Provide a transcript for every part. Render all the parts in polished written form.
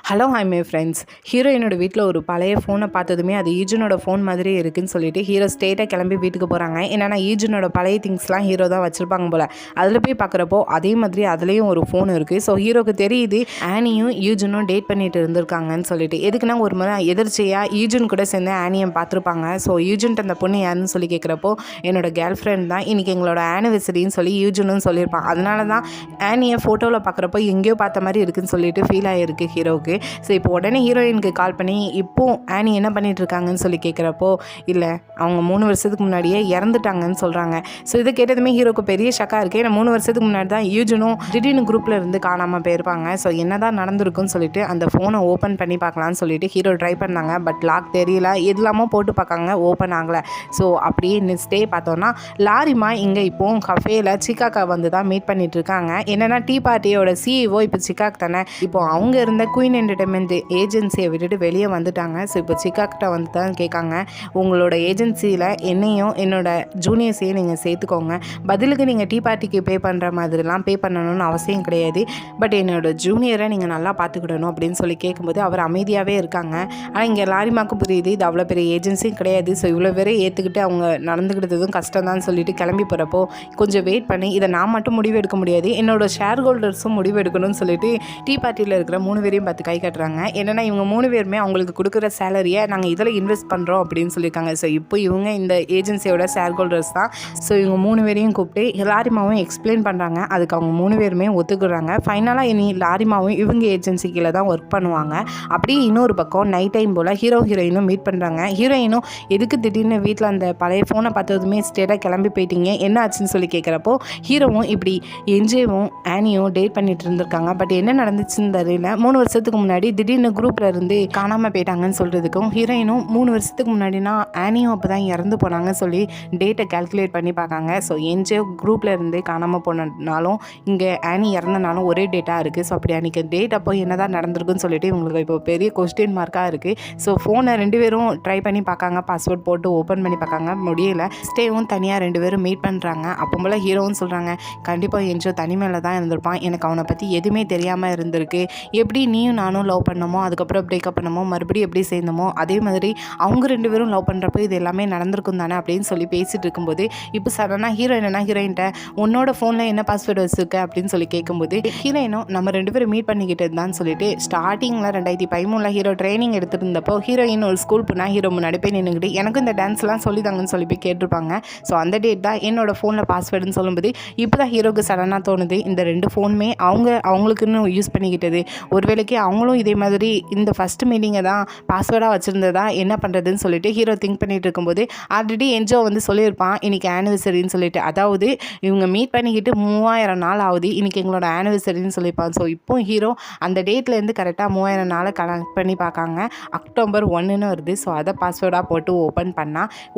Hello hi my friends. ஹீரோயினோட வீட்டில் ஒரு பழைய ஃபோனை பார்த்ததுமே அது ஈஜுனோட ஃபோன் மாதிரியே இருக்குன்னு சொல்லிட்டு ஹீரோ ஸ்டேட்டாக கிளம்பி வீட்டுக்கு போகிறாங்க. என்னென்னா ஈஜுனோட பழைய திங்ஸ்லாம் ஹீரோ தான் வச்சுருப்பாங்க போல். அதில் போய் பார்க்குறப்போ அதே மாதிரி அதுலேயும் ஒரு ஃபோன் இருக்குது. ஸோ ஹீரோக்கு தெரியுது ஆனியும் ஈஜுனும் டேட் பண்ணிட்டு இருந்திருக்காங்கன்னு சொல்லிட்டு. எதுக்குன்னா ஒரு முறை எதிர்ச்சியாக ஈஜுன் கூட சேர்ந்து ஆனியை பார்த்துருப்பாங்க. ஸோ ஈஜுன்ட்டு அந்த பொண்ணு யாருன்னு சொல்லி கேட்குறப்போ என்னோட கேர்ள் ஃப்ரெண்ட் தான், இன்றைக்கி எங்களோட ஆனிவர்சரின்னு சொல்லி ஈஜுன்னு சொல்லியிருப்பான். அதனால தான் ஆனியை ஃபோட்டோவில் பார்க்குறப்போ எங்கேயோ பார்த்த மாதிரி இருக்குதுன்னு சொல்லிட்டு ஃபீல் ஆகிருக்கு ஹீரோவுக்கு. ஸோ இப்போ உடனே ஹீரோயினுக்கு கால் பண்ணி இப்போ ஆனி என்ன பண்ணிட்டு இருக்காங்கன்னு சொல்லி கேட்குறப்போ இல்லை அவங்க 3 வருஷத்துக்கு முன்னாடியே இறந்துட்டாங்கன்னு சொல்கிறாங்க. ஸோ இதை கேட்டதுமே ஹீரோக்கு பெரிய ஷக்காக இருக்குது. ஏன்னா 3 வருஷத்துக்கு முன்னாடி தான் யூஜனும் திடீர்னு குரூப்பில் இருந்து காணாமல் போயிருப்பாங்க. ஸோ என்ன தான் நடந்திருக்குன்னு சொல்லிட்டு அந்த ஃபோனை ஓப்பன் பண்ணி பார்க்கலான்னு சொல்லிட்டு ஹீரோ ட்ரை பண்ணாங்க. பட் லாக் தெரியல, எதுலாமோ போட்டு பார்க்காங்க, ஓப்பன் ஆகலை. ஸோ அப்படியே நெக்ஸ்ட் டே பார்த்தோன்னா லாரிமா இங்கே இப்போ கஃபேயில் சிக்காக்கா வந்து தான் மீட் பண்ணிட்டு இருக்காங்க. என்னென்னா டீ பார்ட்டியோட சிஇஓ இப்போ சிக்காக் தானே. இப்போ அவங்க இருந்த குயின் என்டர்டைன்மெண்ட் ஏஜென்சியை விட்டுட்டு வெளியே வந்துட்டாங்க. ஸோ இப்போ சிக்காக்கிட்ட வந்து தான் கேட்காங்க, உங்களோட ஏஜென்சியில் என்னையும் என்னோட ஜூனியர்ஸையும் நீங்கள் சேர்த்துக்கோங்க. பதிலுக்கு நீங்கள் டீ பார்ட்டிக்கு பே பண்ணுற மாதிரிலாம் பே பண்ணணும்னு அவசியம் கிடையாது. பட் என்னோட ஜூனியரை நீங்கள் நல்லா பார்த்துக்கிடணும் அப்படின்னு சொல்லி கேட்கும்போது அவர் அமைதியாகவே இருக்காங்க. ஆனால் இங்கே லாரிமாக்கு புரியுது இது அவ்வளோ பெரிய ஏஜென்சியும் கிடையாது. ஸோ இவ்வளோ பேரை ஏற்றுக்கிட்டு அவங்க நடந்துக்கிட்டதும் கஷ்டம் தான் சொல்லிட்டு கிளம்பி போகிறப்போ கொஞ்சம் வெயிட் பண்ணி இதை நான் மட்டும் முடிவு எடுக்க முடியாது, என்னோட ஷேர் ஹோல்டர்ஸும் முடிவு எடுக்கணும்னு சொல்லிட்டு டீ பார்ட்டியில் இருக்கிற 3 பேரையும் பார்த்து கை காட்டுறாங்க. என்னென்னா இவங்க 3 பேருமே அவங்களுக்கு கொடுக்குற சேலரியை நாங்கள் இதில் இன்வெஸ்ட் பண்ணுறோம் அப்படின்னு சொல்லியிருக்காங்க. ஸோ இப்போ இவங்க இந்த ஏஜென்சியோட ஷேர் ஹோல்டர்ஸ் தான். ஸோ இவங்க 3 பேரையும் கூப்பிட்டு லாரிமாவும் எக்ஸ்பிளைன் பண்ணுறாங்க. அதுக்கு அவங்க 3 பேருமே ஒத்துக்குறாங்க. ஃபைனலாக இனி லாரிமாவும் இவங்க ஏஜென்சி கீழே தான் ஒர்க் பண்ணுவாங்க. அப்படியே இன்னொரு பக்கம் நைட் டைம் போல் ஹீரோயினும் மீட் பண்ணுறாங்க. ஹீரோயினும் எதுக்கு திடீர்னு வீட்டில் அந்த பழைய ஃபோனை பார்த்ததுமே ஸ்டேட்டாக கிளம்பி போயிட்டீங்க, என்ன ஆச்சுன்னு சொல்லி கேட்குறப்போ ஹீரோவும் இப்படி என்ஜேவும் ஆனியும் டேட் பண்ணிட்டு இருந்திருக்காங்க. பட் என்ன நடந்துச்சுன்னு தெரியல, 3 வருஷத்துக்கு முன்னாடி திடீர்னு குரூப்பில் இருந்து காணாமல் போயிட்டாங்கன்னு சொல்கிறதுக்கும் ஹீரோயினும் 3 வருஷத்துக்கு முன்னாடினா ஆனியும் அப்போ தான் இறந்து போனாங்கன்னு சொல்லி டேட்டை கால்குலேட் பண்ணி பார்க்காங்க. ஸோ என்ஜே குரூப்பில் இருந்து காணாமல் போனனாலும் இங்கே ஆனி இறந்தனாலும் ஒரே டேட்டாக இருக்குது. ஸோ அப்படி அன்றைக்கி டேட் அப்போ என்ன தான் நடந்திருக்குன்னு சொல்லிட்டு இவங்களுக்கு இப்போ பெரிய கொஸ்டின் மார்க்காக இருக்குது. ஸோ ஃபோனை 2 பேரும் ட்ரை பண்ணி பார்க்காங்க, பாஸ்வேர்ட் போட்டு ஓப்பன் பண்ணி பார்க்காங்க, முடியல. ஸ்டேவும் தனியாக 2 பேரும் மீட் பண்ணுறாங்க. அப்போ போல் ஹீரோவும் சொல்கிறாங்க, கண்டிப்பாக என்ஜோ தனிமையில் தான் இருந்திருப்பான், எனக்கு அவனை பற்றி எதுவுமே தெரியாமல் இருந்திருக்கு, எப்படி நீயும் நானும் லவ் பண்ணமோ அதுக்கப்புறம் பிரேக்கப் பண்ணமோ மறுபடியும் எப்படி சேர்ந்தமோ அதே மாதிரி அவங்க 2 பேரும் லவ் பண்ணுறப்போ இது எல்லாமே நடந்திருக்கும் தானே அப்படின்னு சொல்லி பேசிகிட்டு இருக்கும்போது இப்போ சடனாக ஹீரோயின்ட்ட உன்னோட ஃபோனில் என்ன பாஸ்வேர்டு வச்சுருக்க அப்படின்னு சொல்லி கேட்கும்போது ஹீரோயினும் நம்ம 2 பேரும் மீட் பண்ணிக்கிட்டது தான் சொல்லிட்டு ஸ்டார்டிங்கில் 2013 ஹீரோ ட்ரைனிங் எடுத்துகிட்டு இருந்தப்போ ஹீரோயின் ஒரு ஸ்கூல் போனால் ஹீரோ முன்னாடி போய் நின்றுக்கிட்டு எனக்கு இந்த டான்ஸ்லாம் சொல்லித்தாங்கன்னு சொல்லி போய் கேட்டிருப்பாங்க. ஸோ அந்த டேட் தான் என்னோட ஃபோனில் பாஸ்வேர்டுன்னு சொல்லும்போது இப்போ தான் ஹீரோக்கு சடனாக தோணுது இந்த 2 ஃபோனுமே அவங்களுக்குன்னு யூஸ் பண்ணிக்கிட்டது, ஒருவேளைக்கு அவங்களும் இதே மாதிரி இந்த ஃபஸ்ட் மீட்டிங்கை தான் பாஸ்வேர்டாக வச்சுருந்ததா என்ன பண்ணுறதுன்னு சொல்லிட்டு ஹீரோ திங்க் பண்ணிகிட்டு இருக்கும்போது ஆல்ரெடி என்ஜோ வந்து சொல்லியிருப்பான் இன்றைக்கி ஆனிவர்சரின்னு சொல்லிட்டு, அதாவது இவங்க மீட் பண்ணிக்கிட்டு 3000 நாள் ஆகுது, இன்றைக்கி எங்களோட ஆனிவர்சரின்னு சொல்லியிருப்பான். ஸோ இப்போ ஹீரோ அந்த டேட்லேருந்து கரெக்டாக 3000 நாளை கனெக்ட் பண்ணி பார்க்காங்க. அக்டோபர் 1ன்னு வருது. ஸோ அதை பாஸ்வேர்டாக போட்டு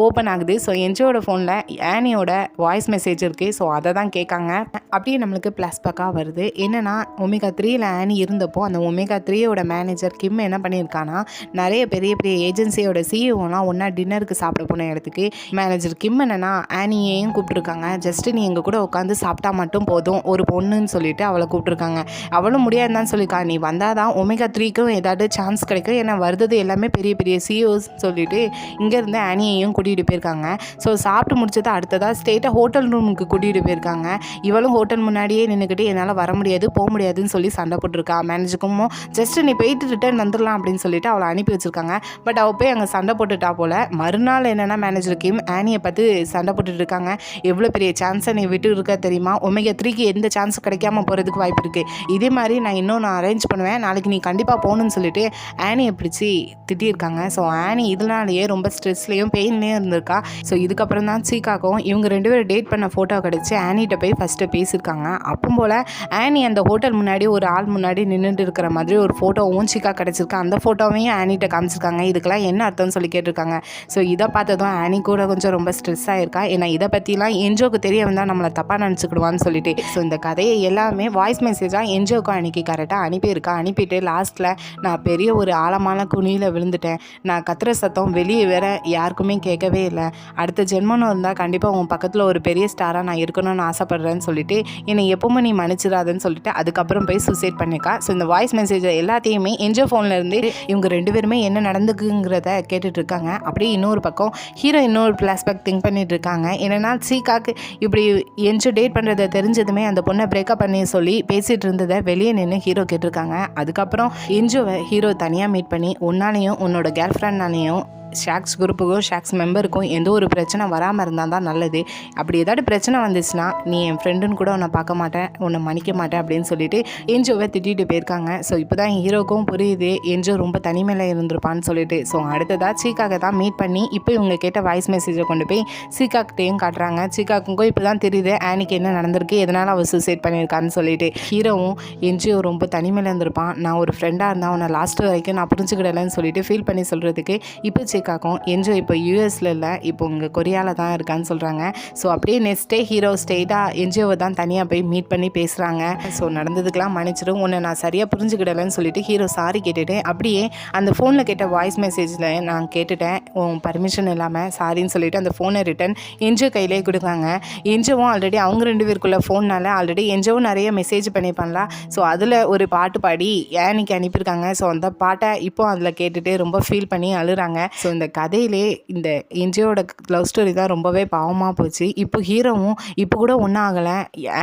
ஓப்பன் ஆகுது. ஸோ என்ஜோட ஃபோனில் ஆனியோட வாய்ஸ் மெசேஜ் இருக்குது. ஸோ அதை தான் கேட்காங்க. அப்படியே நம்மளுக்கு ப்ளஸ் பக்கா வருது. என்னென்னா ஒமேகா 3ல் ஆனி இருந்தப்போ அந்த ஒமேகா 3யோட மேனேஜர் கிம் என்ன பண்ணியிருக்கானா நிறைய பெரிய பெரிய ஏஜென்சியோட சிஇஓலாம் ஒன்றா டின்னருக்கு சாப்பிட போன இடத்துக்கு மேனேஜர் கிம் என்னென்னா ஆனியையும் கூப்பிட்ருக்காங்க. ஜஸ்ட்டு நீ எங்கள் கூட உட்காந்து சாப்பிட்டா மட்டும் போதும் ஒரு பொண்ணுன்னு சொல்லிட்டு அவளை கூப்பிட்ருக்காங்க. அவளும் முடியாதுன்னு சொல்லியிருக்கா, நீ வந்தால் தான் ஒமேகா 3க்கும் ஏதாவது சான்ஸ் கிடைக்கும், ஏன்னா வருது எல்லாமே பெரிய பெரிய சிஇஓஸ் சொல்லிட்டு இங்கேருந்து ஆனியையும் கூட்டிகிட்டு போயிருக்காங்க. ஸோ சாப்பிட்டு முடிச்சது அடுத்ததாக ஸ்டேட்டாக ஹோட்டல் ரூமுக்கு கூட்டிகிட்டு போயிருக்காங்க. இவளும் ஹோட்டல் முன்னாடியே நின்றுக்கிட்டு என்னால் வர முடியாது போக முடியாதுன்னு சொல்லி சண்டை போட்டிருக்கா. மேனேஜருக்கும் ஜஸ்ட்டு நீ போயிட்டு ரிட்டர்ன் வந்துடலாம் அப்படின்னு சொல்லிட்டு அவளை அனுப்பி வச்சுருக்காங்க. பட் அவள் போய் அங்கே சண்டை போட்டுட்டா போல். மறுநாள் என்னென்னா மேனேஜருக்கும் ஆனியை பார்த்து சண்டை போட்டுட்டு இருக்காங்க. எவ்வளோ பெரிய சான்ஸை நீ விட்டு இருக்க தெரியுமா, ஒமேகா 3க்கு எந்த சான்ஸும் கிடைக்காம போகிறதுக்கு வாய்ப்பு இருக்குது, இதே மாதிரி நான் அரேஞ்ச் பண்ணுவேன், நாளைக்கு நீ கண்டிப்பாக போகணுன்னு சொல்லிட்டு ஆனியை பிடிச்சி திட்டியிருக்காங்க. ஸோ ஆனி இதனாலேயே ரொம்ப ஸ்ட்ரெஸ்லேயும் பெயின்லேயும் இருந்திருக்கா. ஸோ இதுக்கப்புறம் தான் சீக்காக்கும் இவங்க 2 பேரும் டேட் பண்ண ஃபோட்டோ கிடச்சி ஆனிகிட்ட போய் ஃபஸ்ட்டு பேசியிருக்காங்க. அப்போ போல் ஆனி அந்த ஹோட்டல் முன்னாடி ஒரு ஆள் முன்னாடி நின்றுட்டு இருக்கிற மாதிரி ஒரு ஃபோட்டோவும் சீக்கா கிடச்சிருக்கு. அந்த ஃபோட்டோவையும் ஆனிகிட்ட காமிச்சிருக்காங்க. இதுக்கெல்லாம் என்ன அர்த்தம்னு சொல்லி கேட்டிருக்காங்க. ஸோ இதை பார்த்ததும் ஆனி கூட கொஞ்சம் ரொம்ப ஸ்ட்ரெஸ் ஆகிருக்கா. ஏன்னா இதை பற்றிலாம் என்ஜோக்கு தெரிய வந்தால் நம்மளை தப்பாக நினச்சிக்கிடுவான்னு சொல்லிட்டு. ஸோ இந்த கதையை எல்லாமே வாய்ஸ் மெசேஜாக என்ஜோக்கும் அன்றைக்கி கரெக்டாக அனுப்பிட்டு லாஸ்ட்டில் நான் பெரிய ஒரு ஆழமான குழியில் விழுந்துட்டேன், நான் கத்துற சத்தம் வெளியே வேற யாருக்குமே கேட்கவே இல்லை, அடுத்த ஜென்மனும் இருந்தால் கண்டிப்பாக உன் பக்கத்தில் ஒரு பெரிய ஸ்டாராக நான் இருக்கணும்னு ஆசைப்பட்றேன்னு சொல்லிட்டு என்னை எப்பவுமே நீ மன்னிச்சிடாதுன்னு சொல்லிட்டு அதுக்கப்புறம் போய் சூசைட் பண்ணியிருக்கா. ஸோ இந்த வாய்ஸ் மெசேஜை எல்லாத்தையுமே என்ஜோ ஃபோனில் இருந்து இவங்க 2 பேருமே என்ன நடந்துக்குங்கிறத கேட்டுட்டு இருக்காங்க. அப்படியே இன்னொரு பக்கம் ஹீரோ இன்னொரு ஃப்ளாஷ்பேக் திங்க் பண்ணிட்டு இருக்காங்க. என்னன்னா சீக்காக்கு இப்படி என்ஜோ டேட் பண்ணுறதை தெரிஞ்சதுமே அந்த பொண்ணை பிரேக்கப் பண்ணி சொல்லி பேசிகிட்டு இருந்ததை வெளியே நின்று ஹீரோ கேட்டிருக்காங்க. அதுக்கப்புறம் என்ஜோவை ஹீரோ தனியாக மீட் பண்ணி உன்னாலையும் உன்னோட கேர்ள் ஃப்ரெண்ட்னாலையும் ஷாக்ஸ் குரூப்புக்கும் ஷாக்ஸ் மெம்பருக்கும் எந்த ஒரு பிரச்சனை வராமல் இருந்தால் தான் நல்லது. அப்படி ஏதாவது பிரச்சனை வந்துச்சுன்னா நீ என் ஃப்ரெண்டுன்னு கூட உன்னை பார்க்க மாட்டேன், உன்னை மன்னிக்க மாட்டேன் அப்படின்னு சொல்லிட்டு என்ஜோவை திட்டிட்டு போயிருக்காங்க. ஸோ இப்போ தான் ஹீரோக்கும் புரியுது என்ஜோ ரொம்ப தனிமையில் இருந்திருப்பான்னு சொல்லிட்டு. ஸோ அடுத்ததாக சீக்காக தான் மீட் பண்ணி இப்போ இவங்க கேட்ட வாய்ஸ் மெசேஜை கொண்டு போய் சீக்காக்கிட்டையும் காட்டுறாங்க. சீக்காக்கும் இப்போ தான் தெரியுது ஆனிக்கு என்ன நடந்திருக்கு, எதனால் அவள் சூசைட் பண்ணியிருக்கான்னு சொல்லிட்டு. ஹீரோவும் என்ஜோ ரொம்ப தனிமையில் இருந்திருப்பான், நான் ஒரு ஃப்ரெண்டாக இருந்தால் அவனை லாஸ்ட் வரைக்கும் நான் புரிஞ்சுக்கிடலன்னு சொல்லிட்டு ஃபீல் பண்ணி சொல்கிறதுக்கு இப்போ சீக்காக்கும் என்ஜோ இப்போ யூஎஸில் இல்லை, இப்போ இங்கே கொரியாவில் தான் இருக்கான்னு சொல்கிறாங்க. ஸோ அப்படியே நெக்ஸ்ட் டே ஹீரோ ஸ்ட்ரெயிட்டாக என்ஜோவை தான் தனியாக போய் மீட் பண்ணி பேசுகிறாங்க. ஸோ நடந்ததுக்கெலாம் மன்னிச்சிடும், உன்னை நான் சரியாக புரிஞ்சுக்கிடலன்னு சொல்லிட்டு ஹீரோ சாரி கேட்டுட்டு அப்படியே அந்த ஃபோனில் கேட்ட வாய்ஸ் மெசேஜில் நான் கேட்டுட்டேன் உன் பர்மிஷன் இல்லாமல் சாரின்னு சொல்லிட்டு அந்த ஃபோனை ரிட்டன் என்ஜோ கையிலே கொடுக்காங்க. என்ஜோவும் ஆல்ரெடி அவங்க 2 பேருக்குள்ள ஃபோன்னால ஆல்ரெடி என்ஜோவும் நிறைய மெசேஜ் பண்ணியிருப்பாங்களா. ஸோ அதில் ஒரு பாட்டு பாடி ஏனிக்கு அனுப்பியிருக்காங்க. ஸோ அந்த பாட்டை இப்போ அதில் கேட்டுட்டு ரொம்ப ஃபீல் பண்ணி அழுறாங்க. ஸோ இந்த கதையிலே இந்த என்ஜியோட லவ் ஸ்டோரி தான் ரொம்பவே பாவமாக போச்சு. இப்போ ஹீரோவும் இப்போ கூட ஒன்றும் ஆகலை,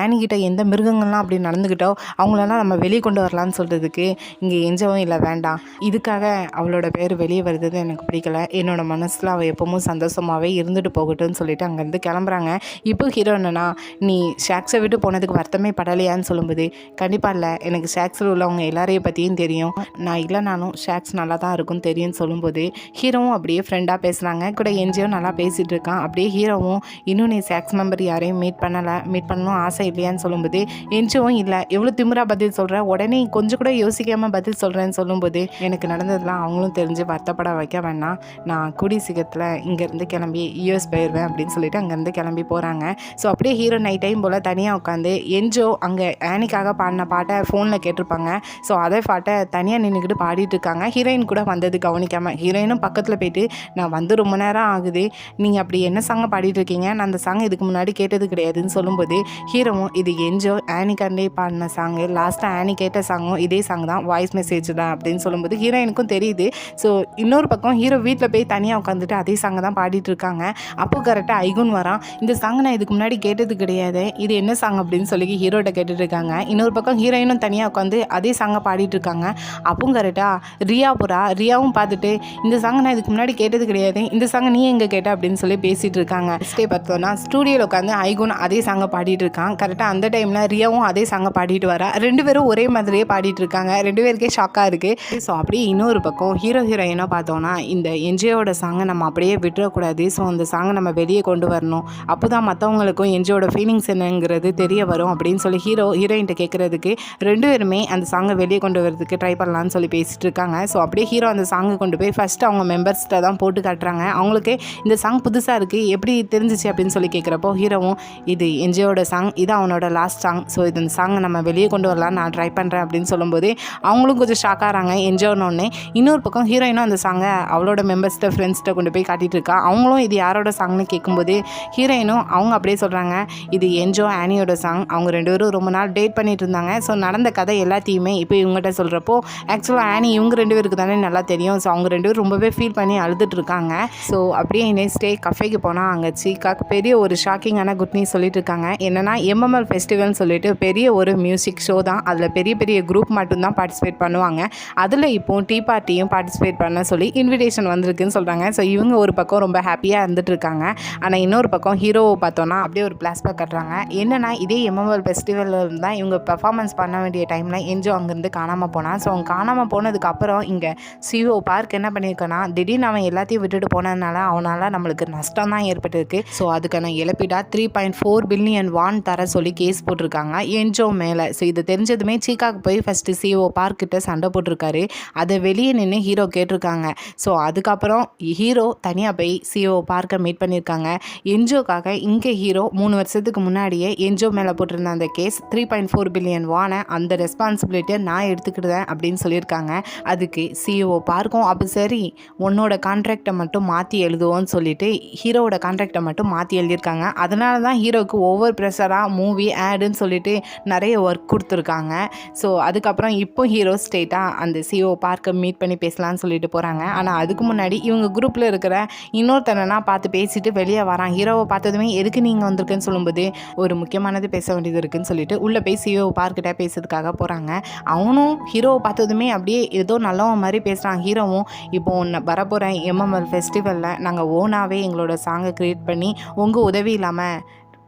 ஆனிக்கிட்ட எந்த மிருகங்கள்லாம் அப்படி நடந்துக்கிட்டோ அவங்களெல்லாம் நம்ம வெளியே கொண்டு வரலான்னு சொல்கிறதுக்கு இங்கே என்ஜோவும் இல்லை வேண்டாம், இதுக்காக அவளோட பேர் வெளியே வருது எனக்கு பிடிக்கல, என்னோட மனசில் அவள் எப்பவும் சந்தோஷமாகவே இருந்துட்டு போகட்டும்னு சொல்லிட்டு அங்கேருந்து கிளம்புறாங்க. இப்போ ஹீரோ என்னன்னா நீ ஷாக்ஸை விட்டு போனதுக்கு வருத்தமே படலையான்னு சொல்லும்போது கண்டிப்பாக இல்லை, எனக்கு ஷாக்ஸில் உள்ளவங்க எல்லாரையும் பற்றியும் தெரியும், நான் இல்லைனாலும் ஷாக்ஸ் நல்லா தான் இருக்கும்னு தெரியும்னு சொல்லும்போது ஹீரோவும் அப்படியே ஃப்ரெண்டாக பேசுகிறாங்க. கூட என்ஜியும் நல்லா பேசிகிட்டு இருக்கான். அப்படியே ஹீரோவும் இன்னும் நீ ஷாக்ஸ் மெம்பர் யாரையும் மீட் பண்ணணும் ஆசை இல்லையான்னு சொல்லும்போது என்ஜியும் இல்லை, எவ்வளோ திமிரா பதில் சொல்கிறேன், உடனே கொஞ்சம் கூட யோசிக்காமல் பதில் சொல்கிறேன்னு சொல்லும்போது எனக்கு நடந்ததுலாம் அவங்களும் தெரிஞ்சு வருத்தப்பட வைக்க வேணாம், நான் கூடி சீக்கிரத்தில் இங்கேருந்து கிளம்பி யூஎஸ் போயிடுவேன் அப்படின்னு சொல்லிட்டு அங்கேருந்து கிளம்பி போகிறாங்க. ஸோ அப்படியே ஹீரோ நைட் டைம் போல் தனியாக உட்காந்து என்ஜோ அங்கே ஆனிக்காக பாடின பாட்டை ஃபோனில் கேட்டிருப்பாங்க. ஸோ அதே பாட்டை தனியாக நின்றுக்கிட்டு பாடிட்டு இருக்காங்க. ஹீரோயின் கூட வந்தது கவனிக்காமல் ஹீரோயினும் பக்கத்தில் போயிட்டு நான் வந்து ரொம்ப நேரம் ஆகுது, நீங்கள் அப்படி என்ன சாங்கை பாடிட்டு இருக்கீங்க, நான் அந்த சாங் இதுக்கு முன்னாடி கேட்டது கிடையாதுன்னு சொல்லும்போது ஹீரோவும் இது என்ஜோ ஆனிக்காண்டே பாடின சாங்கு, லாஸ்ட்டாக ஆனி கேட்ட சாங்கும் இதே சாங் தான், வாய்ஸ் மெசேஜ் தான் அப்படின்னு சொல்லும்போது ஹீரோயினுக்கும் தெரியுது. ஸோ இன்னொரு பக்கம் ஹீரோ வீட்டில் போய் தனியாக உட்காந்துட்டு அதே சாங்கை தான் பாடிட்டு இருக்காங்க. அப்போ கரெக்டாக ஐகுன் வரான், இந்த சாங் நான் இதுக்கு முன்னாடி கேட்டது கிடையாது, இது என்ன சாங் அப்படின்னு சொல்லி ஹீரோட்ட கேட்டுட்டு இருக்காங்க. இன்னொரு பக்கம் ஹீரோயினும் தனியாக உட்காந்து அதே சாங்கை பாடிட்டு இருக்காங்க. அப்பவும் கரெக்டாக ரியா போகிறா, ரியாவும் பார்த்துட்டு இந்த சாங் நான் இதுக்கு முன்னாடி கேட்டது கிடையாது, இந்த சாங்கை நீ எங்கே கேட்ட அப்படின்னு சொல்லி பேசிகிட்டு இருக்காங்க. ஸ்டே பார்த்தோன்னா ஸ்டூடியோவில் உட்காந்து ஐகுன் அதே சாங்கை பாடிட்டு இருக்கான். கரெக்டாக அந்த டைமில் ரியாவும் அதே சாங்கை பாடிட்டு வரா. 2 பேரும் ஒரே மாதிரியே பாடிட்டு இருக்காங்க. 2 பேருக்கே ஷாக்காக இருக்குது. ஸோ அப்படியே இன்னொரு பக்கம் ஹீரோயினாக பார்த்தோன்னா இந்த என்ஜியோட சாங்கை நம்ம அப்படியே விட்டுறக்கூடாது, ஸோ அந்த சாங்கை நம்ம வெளியே கொண்டு வரணும், அப்போ தான் மற்றவங்களுக்கும் என்ஜியோட ஃபீலிங்ஸ் என்னங்கிறது தெரிய வரும் அப்படின்னு சொல்லி ஹீரோயின்ட்ட கேட்குறதுக்கு 2 பேருமே அந்த சாங்கை வெளியே கொண்டு வரதுக்கு ட்ரை பண்ணலான்னு சொல்லி பேசிகிட்டு இருக்காங்க. ஸோ அப்படியே ஹீரோ அந்த சாங்கை கொண்டு போய் ஃபஸ்ட்டு அவங்க மெம்பர்ஸ்கிட்ட தான் போட்டு காட்டுறாங்க. அவங்களுக்கு இந்த சாங் புதுசாக இருக்குது, எப்படி தெரிஞ்சிச்சு அப்படின்னு சொல்லி கேட்குறப்போ ஹீரோவும் இது என்ஜியோட சாங், இது அவனோட லாஸ்ட் சாங், ஸோ இந்த சாங்கை நம்ம வெளியே கொண்டு வரலாம் நான் ட்ரை பண்ணுறேன் அப்படின்னு சொல்லும்போது அவங்களும் கொஞ்சம் ஷாக் ஆகிறாங்க என்ஜியோன்னு. இன்னொரு பக்கம் ஹீரோயினும் அந்த சாங்கை அவளோட மெம்பர்ஸ்கிட்ட ஃப்ரெண்ட்ஸ்கிட்ட கொண்டு போய் காட்டிகிட்டு இருக்கா. அவங்களும் இது யாரோட சாங்னு கேட்கும்போது ஹீரோயினும் அவங்க அப்படியே சொல்கிறாங்க இது என்ஜோ ஆனியோட சாங், அவங்க 2 பேரும் ரொம்ப நாள் டேட் பண்ணிட்டு இருந்தாங்க. ஸோ நடந்த கதை எல்லாத்தையுமே இப்போ இவங்ககிட்ட சொல்கிறப்போ ஆக்சுவலாக ஆனி இவங்க 2 பேருக்கு தானே நல்லா தெரியும். ஸோ அவங்க 2 பேரும் ரொம்பவே ஃபீல் பண்ணி அழுதுட்டு இருக்காங்க. ஸோ அப்படியே நெக்ஸ்ட் டே கஃபேக்கு போனால் அங்கே சீக்காக்கு பெரிய ஒரு ஷாக்கிங்கான குட் நியூஸ் சொல்லிட்டு இருக்காங்க. என்னென்னா எம்எம்எல் ஃபெஸ்டிவல்னு சொல்லிட்டு பெரிய ஒரு மியூசிக் ஷோ தான், அதில் பெரிய பெரிய குரூப் மட்டும்தான் பார்ட்டிசிபேட் பண்ணுவாங்க. அதில் இப்போ டீ பார்ட்டியும் பார்ட்டிசிபேட் பண்ண சொல்லி இன்விடேஷன் வந்திருக்குன்னு சொல்கிறாங்க. ஸோ இவங்க ஒரு பக்கம் ரொம்ப ஹாப்பியாக இருந்துட்டு இருக்காங்க. ஆனால் இன்னொரு பக்கம் ஹீரோவை பார்த்தோன்னா அப்படியே ஒரு ஃப்ளாஷ்பேக் கட்டுறாங்க. என்னென்னா இதே எம்எம்எல் ஃபெஸ்டிவலில் தான் இவங்க பெர்ஃபார்மன்ஸ் பண்ண வேண்டிய டைமில் என்ஜோ அங்கேருந்து காணாமல் போனான். ஸோ அவங்க காணாமல் போனதுக்கப்புறம் இங்கே சிஓ பார்க் என்ன பண்ணியிருக்கேன்னா திடீர்னு அவன் எல்லாத்தையும் விட்டுட்டு போனதுனால அவனால் நம்மளுக்கு நஷ்டம் தான் ஏற்பட்டிருக்கு. ஸோ அதுக்கான இழப்பீடாக 3.4 பில்லியன் வான் தர சொல்லி கேஸ் போட்டிருக்காங்க என்ஜோ மேலே. ஸோ இது தெரிஞ்சதுமே சீக்காக்கு போய் ஃபஸ்ட்டு சிஓ பார்க்கிட்ட சண்டை போட்டிருக்காரு. அதை வெளியே நின்று ஹீரோ கேட்டிருக்காங்க. ஸோ அதுக்கப்புறம் ஹீரோ தனியாக போய் சிஓ பார்க்கை மீட் பண்ணியிருக்காங்க. என்ஜோக்காக இங்கே ஹீரோ 3 வருஷத்துக்கு முன்னாடியே என்ஜோ மேலே போட்டிருந்த அந்த கேஸ் 3.4 பில்லியன் வானை அந்த ரெஸ்பான்சிபிலிட்டியை நான் எடுத்துக்கிட்டேன் அப்படின்னு சொல்லியிருக்காங்க. அதுக்கு சிஓ பார்க்கும் அப்போ சரி உன்னோட ஹீரோவோட கான்ட்ராக்டை மட்டும் மாற்றி எழுதுவோன்னு சொல்லிட்டு ஹீரோவோட கான்ட்ராக்டை மட்டும் மாற்றி எழுதியிருக்காங்க. அதனால தான் ஹீரோவுக்கு ஓவர் ப்ரெஷராக மூவி ஆடுன்னு சொல்லிட்டு நிறைய ஒர்க் கொடுத்துருக்காங்க. ஸோ அதுக்கப்புறம் இப்போ ஹீரோ ஸ்ட்ரெயிட்டாக அந்த சிஓ பார்க்க மீட் பண்ணி பேசலான்னு சொல்லிட்டு போகிறாங்க. ஆனால் அதுக்கு முன்னாடி இவங்க குரூப்பில் இருக்கிற இன்னொருத்தனா பார்த்து பேசிட்டு வெளியே வரான். ஹீரோவை பார்த்ததுமே எதுக்கு நீங்கள் வந்திருக்குன்னு சொல்லும்போது ஒரு முக்கியமானது பேச வேண்டியது இருக்குன்னு சொல்லிட்டு உள்ளே போய் சிஓ பார்க்கிட்ட பேசுறதுக்காக போகிறாங்க. அவனும் ஹீரோவை பார்த்ததுமே அப்படியே ஏதோ நல்லவன் மாதிரி பேசுகிறான். ஹீரோவும் இப்போ வரப்போகிற எம்எம்எல் ஃபெஸ்டிவலில் நாங்கள் ஓனாகவே எங்களோட சாங்கை க்ரியேட் பண்ணி உங்கள் உதவி இல்லாமல்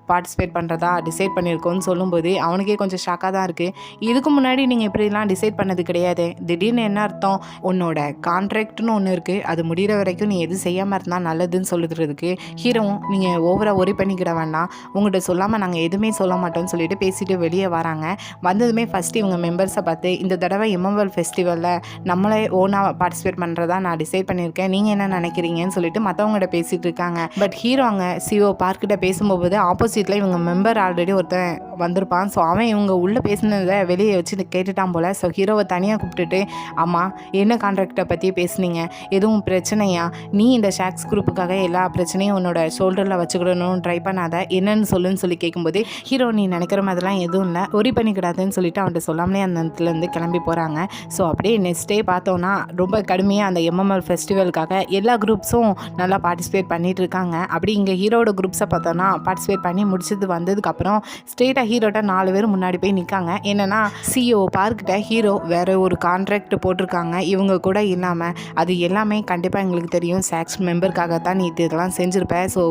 பார்ட்டிசிபேட் பண்ணுறதா டிசைட் பண்ணியிருக்கோன்னு சொல்லும்போது அவனுக்கே கொஞ்சம் ஷாக்காக தான் இருக்குது. இதுக்கு முன்னாடி நீங்கள் இப்படிலாம் டிசைட் பண்ணது கிடையாது, திடீர்னு என்ன அர்த்தம்? உன்னோட கான்ட்ராக்ட்னு ஒன்று இருக்குது, அது முடிகிற வரைக்கும் நீ எதுவும் செய்யாமல் இருந்தால் நல்லதுன்னு சொல்லுறதுக்கு ஹீரோவும் நீங்கள் ஓவராக ஒரி பண்ணிக்கிட வேண்டாம், உங்கள்கிட்ட சொல்லாமல் நாங்கள் எதுவுமே சொல்ல மாட்டோம்னு சொல்லிட்டு பேசிட்டு வெளியே வராங்க. வந்ததுமே ஃபஸ்ட்டு இவங்க மெம்பர்ஸை பார்த்து இந்த தடவை எம்எம்எல் ஃபெஸ்டிவலில் நம்மளே ஓனாக பார்ட்டிசிபேட் பண்ணுறதா நான் டிசைட் பண்ணியிருக்கேன், நீங்கள் என்ன நினைக்கிறீங்கன்னு சொல்லிட்டு மற்றவங்கள்ட்ட பேசிகிட்டு இருக்காங்க. பட் ஹீரோ அங்கே சிஓ பார்க்கிட்ட பேசும்போது ஆப்போசிட்டில் இவங்க மெம்பர் ஆல்ரெடி ஒருத்தன் வந்திருப்பான். ஸோ அவன் இவங்க உள்ளே பேசினதை வெளியே வச்சு கேட்டுட்டான் போல். ஸோ ஹீரோவை தனியாக கூப்பிட்டுட்டு ஆமாம் என்ன கான்ட்ராக்டை பற்றி பேசுனீங்க, எதுவும் பிரச்சனையா? நீ இந்த ஷாக்ஸ் குரூப்புக்காக எல்லா பிரச்சனையும் உன்னோட ஷோல்டரில் வச்சுக்கிடணும்னு ட்ரை பண்ணாத, என்னன்னு சொல்லுன்னு சொல்லி கேட்கும்போது ஹீரோ நீ நினைக்கிற மாதிரிலாம் எதுவும் இல்லை, ஒரி பண்ணிக்கிடாதுன்னு சொல்லிட்டு அவன்கிட்ட சொல்லாமலே அந்த இடத்துலேருந்து கிளம்பி போகிறாங்க. ஸோ அப்படியே நெக்ஸ்ட் டே பார்த்தோன்னா ரொம்ப கடுமையாக அந்த எம்எம்எல் ஃபெஸ்டிவலுக்காக எல்லா குரூப்ஸும் நல்லா பார்ட்டிசிபேட் பண்ணிகிட்டு இருக்காங்க. அப்படி இங்கே ஹீரோட குரூப்ஸை பார்த்தோன்னா பார்ட்டிசிபேட் பண்ணி முடிச்சது வந்ததுக்கப்புறம் ஸ்ட்ரெயிட்டாக ஹீரோட்ட 4 பேர் முன்னாடி போய் நிற்காங்க. என்னென்னா சிஓ பார்க்கிட்ட ஹீரோ வேறு ஒரு கான்ட்ராக்ட் போட்டிருக்காங்க இவங்க கூட இல்லாமல், அது எல்லாமே கண்டிப்பாக எங்களுக்கு தெரியும், சாக்ஸ் மெம்பருக்காகத்தான் நீ இதெல்லாம் செஞ்சுருப்ப, ஸோ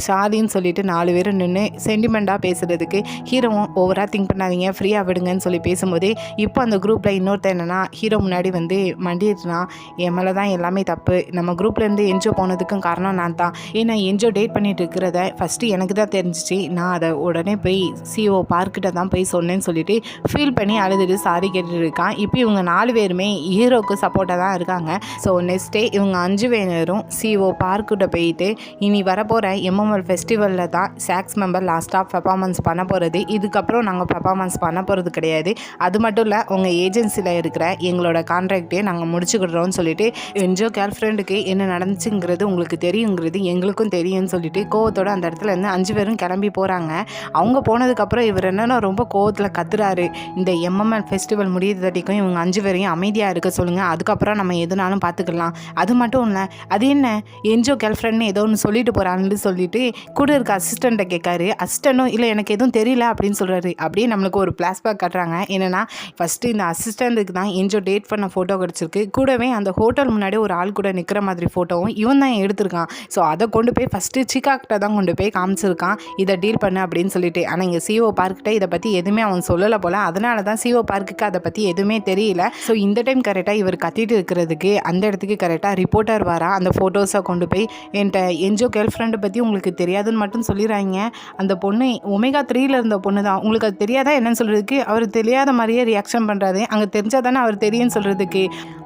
சாரின்னு சொல்லிட்டு 4 பேரும் நின்று சென்டிமெண்ட்டாக பேசுகிறதுக்கு ஹீரோவும் ஓவராக திங்க் பண்ணாதீங்க ஃப்ரீயாக விடுங்கன்னு சொல்லி பேசும்போது இப்போ அந்த குரூப்பில் இன்னொருத்தர் என்னென்னா ஹீரோ முன்னாடி வந்து மண்டிடுறான், என் மேலே தான் எல்லாமே தப்பு, நம்ம குரூப்லேருந்து என்ஜோ போனதுக்கும் காரணம் நான் தான், ஏன்னா என்ஜோ டேட் பண்ணிட்டு இருக்கிறத ஃபஸ்ட்டு எனக்கு தான் தெரிஞ்சிச்சு, நான் அதை உடனே போய் சிஓ பார்க்கிட்ட தான் போய் சொன்னேன்னு சொல்லிட்டு ஃபீல் பண்ணி அழுதுட்டு சாரி கேட்டுட்டு இருக்கான். இப்போ இவங்க 4 பேருமே ஹீரோக்கு சப்போர்ட்டாக தான் இருக்காங்க. ஸோ நெக்ஸ்ட் டே இவங்க 5 பேரும் சிஓ பார்க்கிட்ட போயிட்டு இனி வரப்போகிற எம்எம்எல் ஃபெஸ்டிவலில் தான் சாக்ஸ் மெம்பர் லாஸ்ட்டாக பெர்ஃபார்மன்ஸ் பண்ண போகிறது, இதுக்கப்புறம் நாங்கள் பெர்ஃபார்மன்ஸ் பண்ண போகிறது கிடையாது, அது மட்டும் இல்லை உங்கள் ஏஜென்சியில் இருக்கிற எங்களோட கான்ட்ராக்டே நாங்கள் முடிச்சுக்கிடுறோம்னு சொல்லிட்டு என்ஜோ கேர்ள் ஃப்ரெண்டுக்கு என்ன நடந்துச்சுங்கிறது உங்களுக்கு தெரியுங்கிறது எங்களுக்கும் தெரியும்னு சொல்லிட்டு கோவத்தோட அந்த இடத்துல இருந்து 5 பேரும் கிளம்பி போகிறாங்க. அவங்க போனதுக்கப்புறம் இவர் என்னென்னா ரொம்ப கோவத்தில் கத்துறாரு, இந்த எம்எம்எல் ஃபெஸ்டிவல் முடியுது தட்டிக்கும் இவங்க 5 பேரையும் அமைதியாக இருக்க சொல்லுங்கள், அதுக்கப்புறம் நம்ம எதுனாலும் பார்த்துக்கலாம், அது மட்டும் இல்லை அது என்ன என்ஜோ கேர்ள் ஃப்ரெண்ட்னு ஏதோ ஒன்று சொல்லிட்டு போகிறான்னு சொல்லிட்டு கூட இருக்க அசிஸ்டண்ட்டை கேட்காரு. அசிஸ்டண்ட்டும் இல்லை எனக்கு எதுவும் தெரியல அப்படின்னு சொல்கிறாரு. அப்படியே நம்மளுக்கு ஒரு ஃப்ளாஷ்பேக் காட்டுறாங்க. என்னென்னா ஃபஸ்ட்டு இந்த அசிஸ்டண்ட்டுக்கு தான் என்ஜோ டேட் பண்ண ஃபோட்டோ கிடச்சிருக்கு, கூடவே அந்த ஹோட்டல் முன்னாடி ஒரு ஆள் கூட நிற்கிற மாதிரி ஃபோட்டோவும் இவன் தான் எடுத்திருக்கான். ஸோ அதை கொண்டு போய் ஃபஸ்ட்டு சிக்காக்கிட்ட தான் கொண்டு போய் காமிச்சிருக்கான், இதை டீல் பண்ணு அப்படின்னு சொல்லிட்டு. ஆனால் இங்கே சிஓ பார்க்கிட்ட இதை பற்றி எதுவுமே அவன் சொல்லலை போல், அதனால தான் சிஓ பார்க்குக்கு அதை பற்றி எதுவுமே தெரியல. ஸோ இந்த டைம் கரெக்டாக இவர் கத்திட்டு இருக்கிறதுக்கு அந்த இடத்துக்கு கரெக்டாக ரிப்போர்ட்டர் வரா. அந்த ஃபோட்டோஸை கொண்டு போய் என்கிட்ட என்ஜோ கேர்ள் ஃப்ரெண்டை பற்றி உங்களுக்கு தெரியாதுன்னு மட்டும் சொல்லிடுறாங்க, அந்த பொண்ணு ஒமேகா 3ல் இருந்த பொண்ணு தான், உங்களுக்கு அது தெரியாதா என்னன்னு சொல்கிறதுக்கு அவர் தெரியாத மாதிரியே ரியாக்ஷன் பண்ணுறாரு, அங்கே தெரிஞ்சால் தானே அவர் தெரியும்னு சொல்கிறதுக்கு.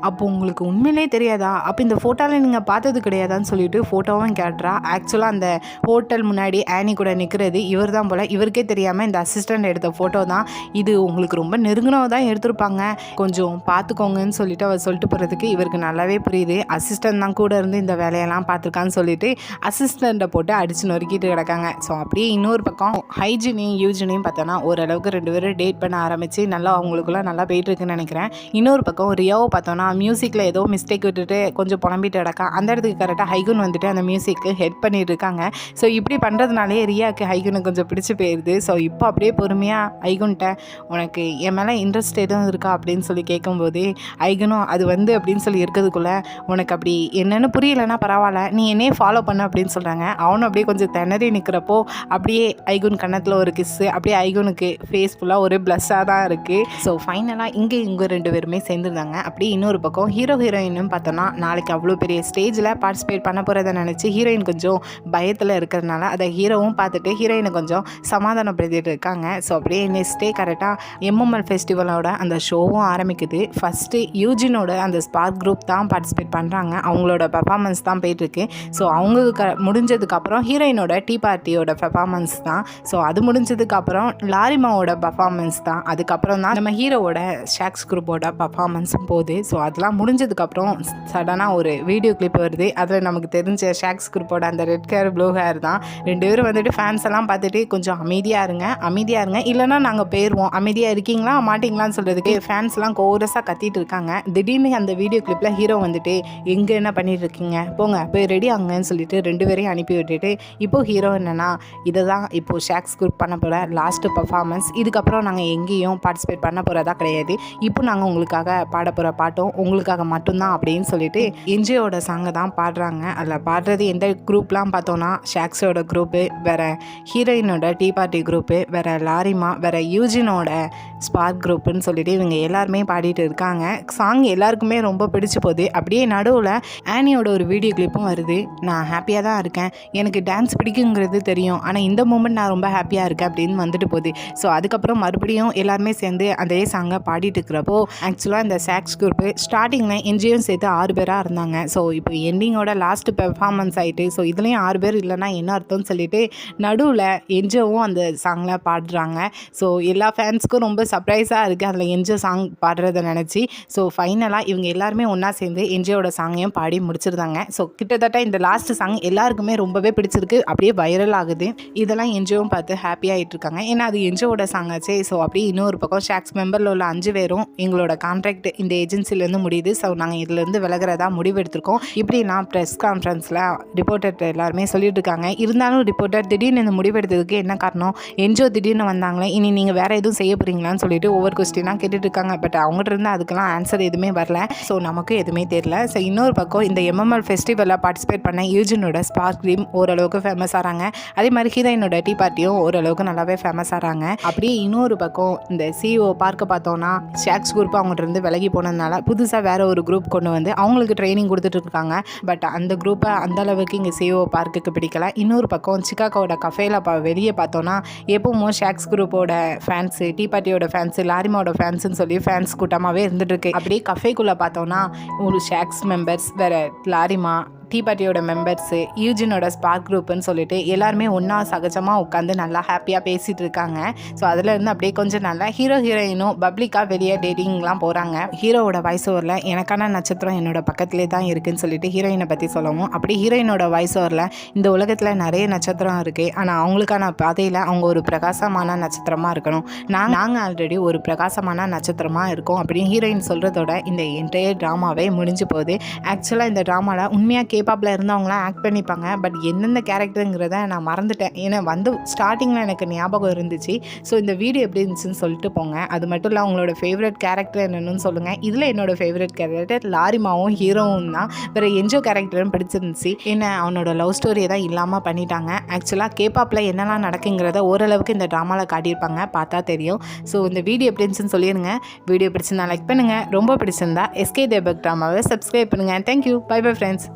அப்போ உங்களுக்கு உண்மையிலே தெரியாதா, அப்போ இந்த ஃபோட்டோவில் நீங்கள் பார்த்தது கிடையாதான்னு சொல்லிட்டு ஃபோட்டோவும் கேட்டுறா. ஆக்சுவலாக அந்த ஹோட்டல் முன்னாடி ஆனி கூட நிற்கிறது இவர் தான் போல், இவருக்கே தெரியாமல் இந்த அசிஸ்டண்ட் எடுத்த ஃபோட்டோ தான் இது, உங்களுக்கு ரொம்ப நெருங்கினவ தான் எடுத்திருப்பாங்க, கொஞ்சம் பார்த்துக்கோங்கன்னு சொல்லிட்டு அவர் சொல்லிட்டு போகிறதுக்கு இவருக்கு நல்லாவே புரியுது, அசிஸ்டண்ட் தான் கூட இருந்து இந்த வேலையெல்லாம் பார்த்துருக்கான்னு சொல்லிட்டு அசிஸ்டண்ட்டை போட்டு அடித்து நொறுக்கிட்டு கிடக்காங்க. ஸோ அப்படியே இன்னொரு பக்கம் ஹைஜினையும் யூஜினையும் பார்த்தோன்னா ஓரளவுக்கு 2 பேரும் டேட் பண்ண ஆரம்பித்து நல்லா அவங்களுக்குள்ள நல்லா போயிட்டுருக்குன்னு நினைக்கிறேன். இன்னொரு பக்கம் ரியாவை பார்த்தோன்னா மியூசிக்கில் ஏதோ மிஸ்டேக் விட்டுட்டு கொஞ்சம் புலம்பிட்டு கிடக்கா. அந்த இடத்துக்கு கரெக்டாக ஹைகுன் வந்துட்டு அந்த மியூசிக்கு ஹெட் பண்ணிட்டு இருக்காங்க. ஸோ இப்படி பண்ணுறதுனாலே ரியாவுக்கு ஹைகுனுக்கு கொஞ்சம் பிடிச்சி போயிடுது. ஸோ இப்போ அப்படியே பொறுமையாக ஐகுன்ட்ட உனக்கு என் மேலே இன்ட்ரெஸ்ட் எதுவும் இருக்கா அப்படின்னு சொல்லி கேட்கும்போது ஐகுனும் அது அப்படின்னு சொல்லி இருக்கிறதுக்குள்ளே உனக்கு அப்படி என்னென்னு புரியலைன்னா பரவாயில்ல, நீ என்னையே ஃபாலோ பண்ண அப்படின்னு சொல்கிறாங்க. அவனும் அப்படியே கொஞ்சம் திணறி நிற்கிறப்போ அப்படியே ஐகுன் கன்னத்தில் ஒரு கிஸ்ஸு, அப்படியே ஐகுனுக்கு ஃபேஸ் ஃபுல்லாக ஒரு ப்ளஸ்ஸாக தான் இருக்குது. ஸோ ஃபைனலாக இங்கே 2 பேருமே சேர்ந்துருந்தாங்க. அப்படியே இன்னொரு பக்கம் ஹீரோயினும் பார்த்தோன்னா நாளைக்கு அவ்வளோ பெரிய ஸ்டேஜில் பார்ட்டிசிபேட் பண்ண போகிறத நினச்சி ஹீரோயின் கொஞ்சம் பயத்தில் இருக்கிறதுனால அதை ஹீரோவும் பார்த்துட்டு ஹீரோயினை கொஞ்சம் சமாதானப்படுத்திட்டு இருக்காங்க. ஸோ அப்படியே நெக்ஸ்ட் டே கரெக்டாக எம்எம்எல் ஃபெஸ்டிவலோட அந்த ஷோவும் ஆரம்பிக்குது. ஃபஸ்ட்டு யூஜினோட அந்த ஸ்பார்க் குரூப் தான் பார்ட்டிசிபேட் பண்ணுறாங்க. அவங்களோட பெர்ஃபார்மன்ஸ் தான் போயிட்டுருக்கு. ஸோ அவங்க முடிஞ்சதுக்கப்புறம் ஹீரோயினோட டீ பார்ட்டியோட பெர்ஃபார்மன்ஸ் தான். ஸோ அது முடிஞ்சதுக்கப்புறம் லாரிமாவோட பெர்ஃபார்மன்ஸ் தான். அதுக்கப்புறம் தான் நம்ம ஹீரோவோட ஷாக்ஸ் குரூப்போட பெர்ஃபார்மன்ஸும் போகுது. ஸோ அதெல்லாம் முடிஞ்சதுக்கப்புறம் சடனாக ஒரு வீடியோ கிளிப் வருது. அதில் நமக்கு தெரிஞ்ச ஷாக்ஸ் குரூப்போட அந்த ரெட் ஹேர் ப்ளூ ஹேர் தான். 2 பேரும் வந்துட்டு ஃபேன்ஸ் எல்லாம் பார்த்துட்டு கொஞ்சம் அமைதியாக இருங்க, இல்லைனா நாங்கள் போயிடுவோம், அமைதியாக இருக்கீங்களா மாட்டிங்களான்னு சொல்கிறதுக்கு ஃபேன்ஸ்லாம் கோரஸாக கத்திட்டு இருக்காங்க. திடீர்னு அந்த வீடியோ கிளிப்பில் ஹீரோ வந்துட்டு எங்கே என்ன பண்ணிட்டு இருக்கீங்க, போங்க போய் ரெடி ஆகுங்கன்னு சொல்லிட்டு 2 பேரையும் அனுப்பி விட்டுட்டு இப்போது ஹீரோ என்னன்னா இதை தான் இப்போது ஷாக்ஸ் குரூப் பண்ண போகிற லாஸ்ட்டு பர்ஃபார்மன்ஸ். இதுக்கப்புறம் நாங்கள் எங்கேயும் பார்ட்டிசிபேட் பண்ண போகிறதா கிடையாது. இப்போ நாங்கள் உங்களுக்காக பாட போகிற பாட்டும் உங்களுக்காக மட்டும்தான் அப்படின்னு சொல்லிட்டு என்ஜியோட சாங்கை தான் பாடுறாங்க. அதில் பாடுறது எந்த குரூப்லாம் பார்த்தோன்னா ஷாக்ஸோட குரூப்பு, வேறு ஹீரோயினோட டீ பார்ட்டி குரூப்பு, வேறு லாரிமா, வேறு யூஜினோட ஸ்பார்க் குரூப்புன்னு சொல்லிட்டு இவங்க எல்லாருமே பாடிட்டு இருக்காங்க. சாங் எல்லாருக்குமே ரொம்ப பிடிச்சி போகுது. அப்படியே நடுவில் ஆனியோட ஒரு வீடியோ கிளிப்பும் வருது. நான் ஹாப்பியாக தான் இருக்கேன், எனக்கு டான்ஸ் பிடிக்குங்கிறது தெரியும், ஆனால் இந்த மூமெண்ட் நான் ரொம்ப ஹாப்பியாக இருக்கேன் அப்படின்னு வந்துட்டு போகுது. ஸோ அதுக்கப்புறம் மறுபடியும் எல்லாருமே சேர்ந்து அதே சாங்கை பாடிட்டு இருக்கிறப்போ ஆக்சுவலாக இந்த ஷாக்ஸ் குரூப்பு ஸ்டார்டிங்கில் என்ஜியும் சேர்த்து 6 பேராக இருந்தாங்க. ஸோ இப்போ எண்டிங்கோட லாஸ்ட் பெர்ஃபார்மன்ஸ் ஆகிட்டு ஸோ இதுலேயும் 6 பேர் இல்லைன்னா என்ன அர்த்தம்னு சொல்லிட்டு நடுவில் என்ஜோவும் அந்த சாங்கில் பாடுறாங்க. ஸோ எல்லா ஃபேன்ஸுக்கும் ரொம்ப சர்ப்ரைஸாக இருக்குது அதில் என்ஜோ சாங் பாடுறதை நினச்சி. ஸோ ஃபைனலாக இவங்க எல்லாருமே ஒன்றா சேர்ந்து என்ஜோட சாங்கையும் பாடி முடிச்சிருந்தாங்க. ஸோ கிட்டத்தட்ட இந்த லாஸ்ட் சாங் எல்லாருக்குமே ரொம்பவே பிடிச்சிருக்கு, அப்படியே வைரல் ஆகுது. இதெல்லாம் என்ஜோவும் பார்த்து ஹாப்பியாகிட்டு இருக்காங்க. ஏன்னா அது என்ஜோட சாங் ஆச்சு. ஸோ அப்படியே இன்னொரு பக்கம் ஷாக்ஸ் மெம்பரில் உள்ள 5 பேரும் எங்களோட கான்ட்ராக்ட் இந்த ஏஜென்சிலேருந்து முடியுது, ஸோ நாங்கள் இதிலேருந்து விலகிறதா முடிவு எடுத்திருக்கோம் இப்படிலாம் ப்ரெஸ் கான்ஃபரன்ஸில் ரிப்போர்ட்டர் எல்லாருமே சொல்லிட்டு இருக்காங்க. இருந்தாலும் ரிப்போர்ட்டர் திடீர்னு இந்த முடிவெடுத்ததுக்கு என்ன காரணம், என்ஜோ திடீர்னு வந்தாங்களே, இனி நீங்கள் வேறு எதுவும் செய்ய போகிறீங்களான்னு சொல்லிட்டு ஒவ்வொரு கொஸ்டினாக கேட்டுட்டு இருக்காங்க. பட் அவங்ககிட்ட இருந்து அதுக்கெல்லாம் ஆன்சர் எதுவுமே வரல. ஸோ நமக்கு எதுவுமே தெரியல. ஸோ இன்னொரு பக்கம் இந்த எம்எம்எல் ஃபெஸ்டிவலில் பார்ட்டிசிபேட் பண்ண யூஜினோட ஸ்பார்க் க்ரீம் ஓரளவுக்கு ஃபேமஸ் ஆகிறாங்க. அதே மாதிரி ஹீரோயினோட டீ பார்ட்டியும் ஓரளவுக்கு நல்லாவே ஃபேமஸ் ஆகிறாங்க. அப்படியே இன்னொரு பக்கம் இந்த சிஓ பார்க்க பார்த்தோன்னா ஷாக்ஸ் குரூப் அவங்ககிட்ட இருந்து விலகி போனதுனால புதுசாக வேறு ஒரு குரூப் கொண்டு வந்து அவங்களுக்கு ட்ரைனிங் கொடுத்துட்டு இருக்காங்க. பட் அந்த குரூப்பை அந்தளவுக்கு இங்கே சிஓ பார்க்குக்கு பிடிக்கல. இன்னொரு பக்கம் சிக்காகோட கஃபேல வெளியே பார்த்தோன்னா எப்பவும் ஷாக்ஸ் குரூப்போட ஃபேன்ஸு, டீ பார்ட்டியோட ஃபேன்ஸு, லாரிமாவோட ஃபேன்ஸுன்னு சொல்லி ஃபேன்ஸ் கூட்டமாகவே இருந்துட்டு இருக்கு. அப்படியே கஃபேக்குள்ளே பார்த்தோன்னா ஒரு ஷாக்ஸ் மெம்பர்ஸ், வேறு லாரிமா, டீ பார்ட்டியோட மெம்பர்ஸு, யூஜினோட ஸ்பார்க் குரூப்புன்னு சொல்லிட்டு எல்லாருமே ஒன்றா சகஜமாக உட்காந்து நல்லா ஹாப்பியாக பேசிகிட்டு இருக்காங்க. ஸோ அதிலேருந்து அப்படியே கொஞ்சம் நல்லா ஹீரோயினும் பப்ளிக்காக வெளியே டேட்டிங்லாம் போகிறாங்க. ஹீரோவோட வாய்ஸ் ஓவரில் எனக்கான நட்சத்திரம் என்னோட பக்கத்துலேயே தான் இருக்குதுன்னு சொல்லிட்டு ஹீரோயினை பற்றி சொல்லவும், அப்படி ஹீரோயினோட வாய்ஸ் ஓவரில் இந்த உலகத்தில் நிறைய நட்சத்திரம் இருக்குது, ஆனால் அவங்களுக்கான பாதையில் அவங்க ஒரு பிரகாசமான நட்சத்திரமாக இருக்கணும், நாங்கள் ஆல்ரெடி ஒரு பிரகாசமான நட்சத்திரமாக இருக்கோம் அப்படின்னு ஹீரோயின் சொல்கிறதோட இந்த என்டையர் ட்ராமாவே முடிஞ்சு போகுது. ஆக்சுவலாக இந்த ட்ராமாவில் உண்மையாக கேபாப்பில் இருந்தவங்களாம் ஆக்ட் பண்ணிப்பாங்க. பட் எந்தெந்த கேரக்டருங்கிறத நான் மறந்துட்டேன். ஏன்னா ஸ்டார்டிங்கில் எனக்கு ஞாபகம் இருந்துச்சு. ஸோ இந்த வீடியோ எப்படி இருந்துச்சுன்னு சொல்லிட்டு போங்க. அது மட்டும் இல்லை உங்களோட ஃபேவரட் கேரக்டர் என்னென்னு சொல்லுங்கள். இதில் என்னோட ஃபேவரட் கேரக்டர் லாரிமாவும் ஹீரோவும் தான். வேறு என்ஜோ கேரக்டரும் பிடிச்சிருந்துச்சு. ஏன்னா அவனோட லவ் ஸ்டோரியை தான் இல்லாமல் பண்ணிட்டாங்க. ஆக்சுவலாக கேபாப்பில் என்னெல்லாம் நடக்குங்கிறத ஓரளவுக்கு இந்த ட்ராமாவில் காட்டியிருப்பாங்க, பார்த்தா தெரியும். ஸோ இந்த வீடியோ எப்படி இருந்துச்சுன்னு சொல்லிடுங்க. வீடியோ பிடிச்சிருந்தா லைக் பண்ணுங்கள், ரொம்ப பிடிச்சிருந்தா எஸ்கே தேபக் ட்ராமாவை சப்ஸ்கிரைப் பண்ணுங்கள். Thank you, bye bye friends.